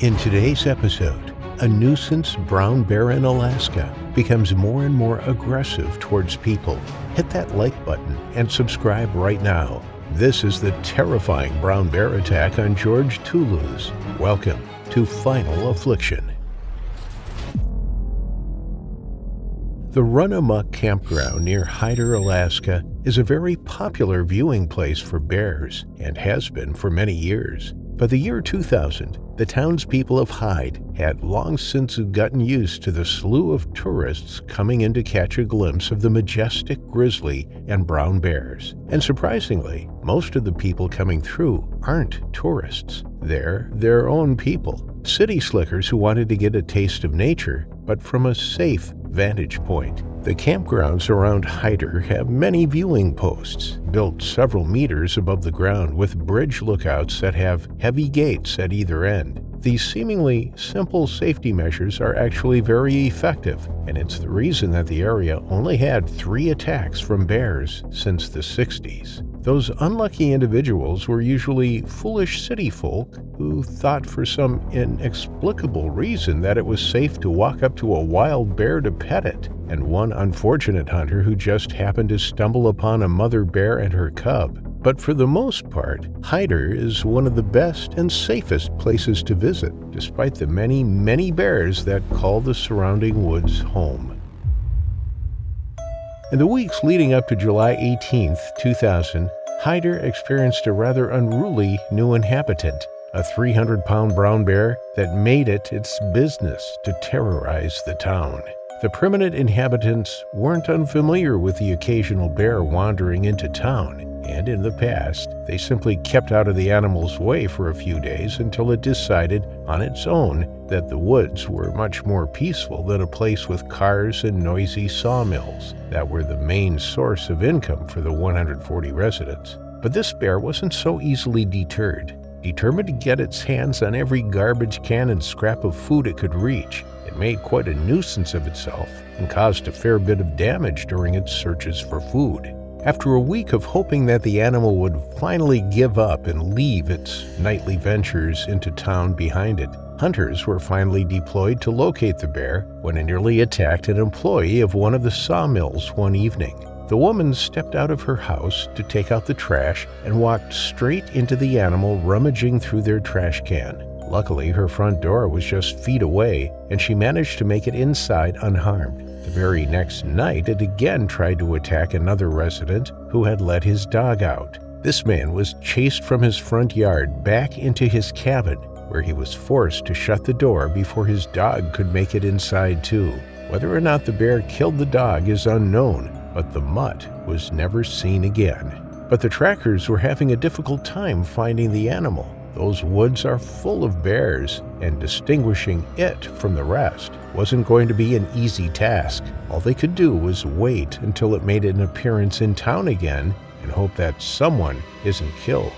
In today's episode, a nuisance brown bear in Alaska becomes more and more aggressive towards people. Hit that like button and subscribe right now. This is the terrifying brown bear attack on George Tullos. Welcome to Final Affliction. The Run Amok campground near Haider, Alaska is a very popular viewing place for bears and has been for many years. By the year 2000, the townspeople of Hyde had long since gotten used to the slew of tourists coming in to catch a glimpse of the majestic grizzly and brown bears. And surprisingly, most of the people coming through aren't tourists. They're their own people, city slickers who wanted to get a taste of nature, but from a safe vantage point. The campgrounds around Haider have many viewing posts, built several meters above the ground with bridge lookouts that have heavy gates at either end. These seemingly simple safety measures are actually very effective, and it's the reason that the area only had 3 attacks from bears since the 60s. Those unlucky individuals were usually foolish city folk who thought for some inexplicable reason that it was safe to walk up to a wild bear to pet it, and one unfortunate hunter who just happened to stumble upon a mother bear and her cub. But for the most part, Haider is one of the best and safest places to visit, despite the many bears that call the surrounding woods home. In the weeks leading up to July 18, 2000, Haider experienced a rather unruly new inhabitant, a 300-pound brown bear that made it its business to terrorize the town. The permanent inhabitants weren't unfamiliar with the occasional bear wandering into town, and in the past, they simply kept out of the animal's way for a few days until it decided on its own that the woods were much more peaceful than a place with cars and noisy sawmills that were the main source of income for the 140 residents. But this bear wasn't so easily deterred. Determined to get its hands on every garbage can and scrap of food it could reach, it made quite a nuisance of itself and caused a fair bit of damage during its searches for food. After a week of hoping that the animal would finally give up and leave its nightly ventures into town behind it, hunters were finally deployed to locate the bear when it nearly attacked an employee of one of the sawmills one evening. The woman stepped out of her house to take out the trash and walked straight into the animal rummaging through their trash can. Luckily, her front door was just feet away, and she managed to make it inside unharmed. The very next night, it again tried to attack another resident who had let his dog out. This man was chased from his front yard back into his cabin, where he was forced to shut the door before his dog could make it inside too. Whether or not the bear killed the dog is unknown, but the mutt was never seen again. But the trackers were having a difficult time finding the animal. Those woods are full of bears, and distinguishing it from the rest wasn't going to be an easy task. All they could do was wait until it made an appearance in town again and hope that someone isn't killed.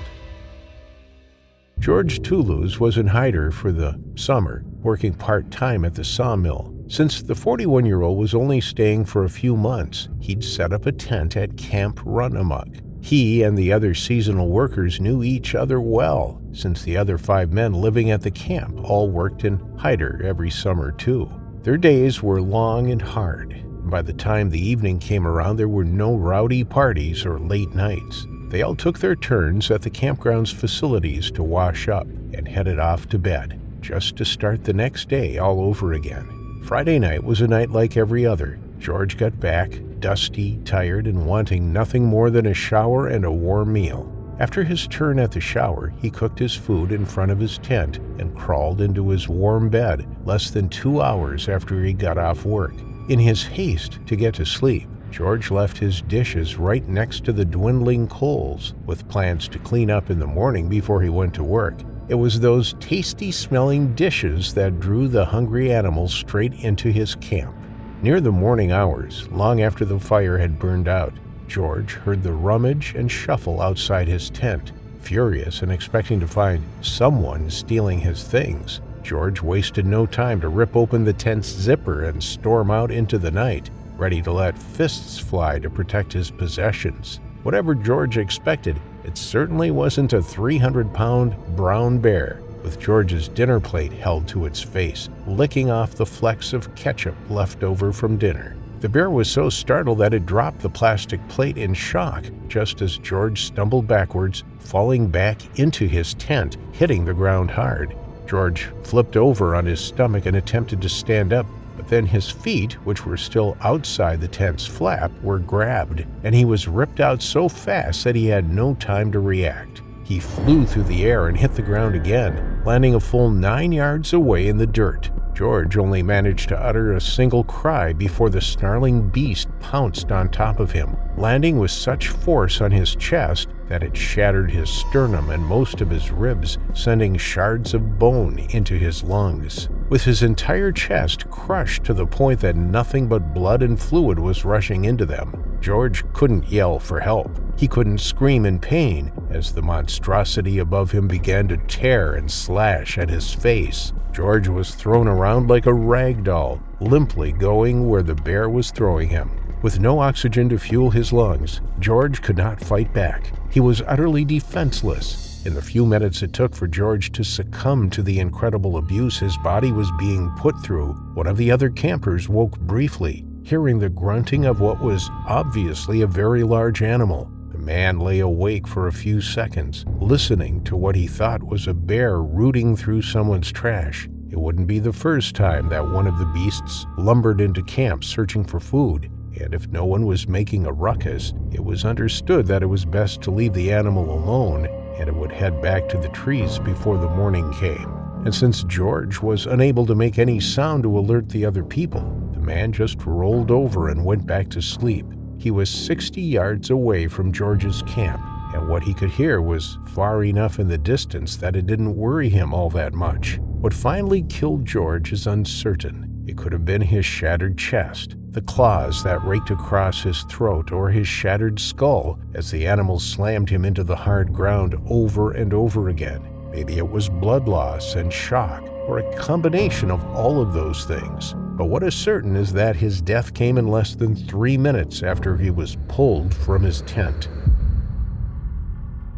George Tullos was in Haider for the summer, working part-time at the sawmill. Since the 41-year-old was only staying for a few months, he'd set up a tent at Camp Run Amok. He and the other seasonal workers knew each other well, since the other 5 men living at the camp all worked in Haider every summer too. Their days were long and hard, and by the time the evening came around, there were no rowdy parties or late nights. They all took their turns at the campground's facilities to wash up and headed off to bed, just to start the next day all over again. Friday night was a night like every other. George got back, dusty, tired, and wanting nothing more than a shower and a warm meal. After his turn at the shower, he cooked his food in front of his tent and crawled into his warm bed less than 2 hours after he got off work. In his haste to get to sleep, George left his dishes right next to the dwindling coals, with plans to clean up in the morning before he went to work. It was those tasty-smelling dishes that drew the hungry animals straight into his camp. Near the morning hours, long after the fire had burned out, George heard the rummage and shuffle outside his tent. Furious and expecting to find someone stealing his things, George wasted no time to rip open the tent's zipper and storm out into the night, ready to let fists fly to protect his possessions. Whatever George expected, it certainly wasn't a 300-pound brown bear. with George's dinner plate held to its face, licking off the flecks of ketchup left over from dinner. The bear was so startled that it dropped the plastic plate in shock just as George stumbled backwards, falling back into his tent, hitting the ground hard. George flipped over on his stomach and attempted to stand up, but then his feet, which were still outside the tent's flap, were grabbed, and he was ripped out so fast that he had no time to react. He flew through the air and hit the ground again, landing a full 9 yards away in the dirt. George only managed to utter a single cry before the snarling beast pounced on top of him, landing with such force on his chest that it shattered his sternum and most of his ribs, sending shards of bone into his lungs. With his entire chest crushed to the point that nothing but blood and fluid was rushing into them, George couldn't yell for help. He couldn't scream in pain as the monstrosity above him began to tear and slash at his face. George was thrown around like a rag doll, limply going where the bear was throwing him. With no oxygen to fuel his lungs, George could not fight back. He was utterly defenseless. In the few minutes it took for George to succumb to the incredible abuse his body was being put through, one of the other campers woke briefly, hearing the grunting of what was obviously a very large animal. The man lay awake for a few seconds, listening to what he thought was a bear rooting through someone's trash. It wouldn't be the first time that one of the beasts lumbered into camp searching for food, and if no one was making a ruckus, it was understood that it was best to leave the animal alone, and it would head back to the trees before the morning came. And since George was unable to make any sound to alert the other people, the man just rolled over and went back to sleep. He was 60 yards away from George's camp, and what he could hear was far enough in the distance that it didn't worry him all that much. What finally killed George is uncertain. It could have been his shattered chest, the claws that raked across his throat, or his shattered skull as the animal slammed him into the hard ground over and over again. Maybe it was blood loss and shock, or a combination of all of those things. But what is certain is that his death came in less than 3 minutes after he was pulled from his tent.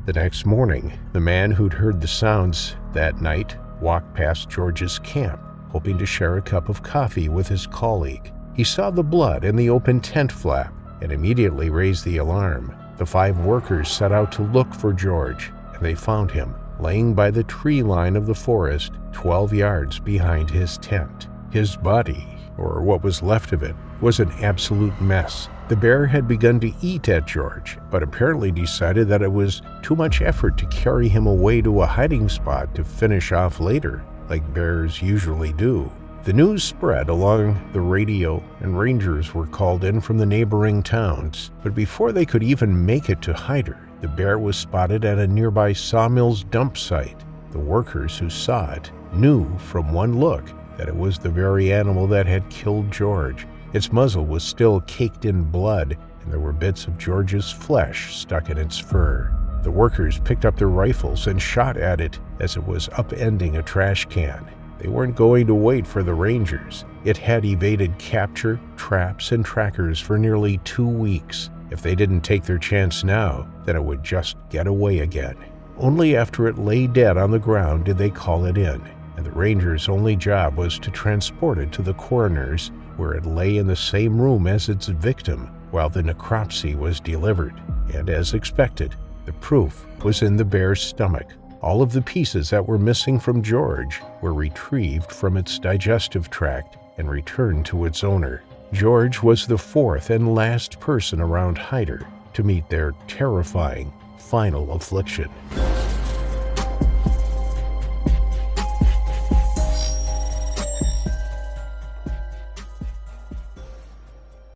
The next morning, the man who'd heard the sounds that night walked past George's camp, hoping to share a cup of coffee with his colleague. He saw the blood in the open tent flap and immediately raised the alarm. The 5 workers set out to look for George, and they found him laying by the tree line of the forest 12 yards behind his tent. His body, or what was left of it, was an absolute mess. The bear had begun to eat at George, but apparently decided that it was too much effort to carry him away to a hiding spot to finish off later, like bears usually do. The news spread along the radio, and rangers were called in from the neighboring towns. But before they could even make it to Haider, the bear was spotted at a nearby sawmill's dump site. The workers who saw it knew from one look that it was the very animal that had killed George. Its muzzle was still caked in blood, and there were bits of George's flesh stuck in its fur. The workers picked up their rifles and shot at it as it was upending a trash can. They weren't going to wait for the rangers. It had evaded capture, traps, and trackers for nearly 2 weeks. If they didn't take their chance now, then it would just get away again. Only after it lay dead on the ground did they call it in, and the rangers' only job was to transport it to the coroner's, where it lay in the same room as its victim while the necropsy was delivered. And as expected, the proof was in the bear's stomach. All of the pieces that were missing from George were retrieved from its digestive tract and returned to its owner. George was the 4th and last person around Haider to meet their terrifying final affliction.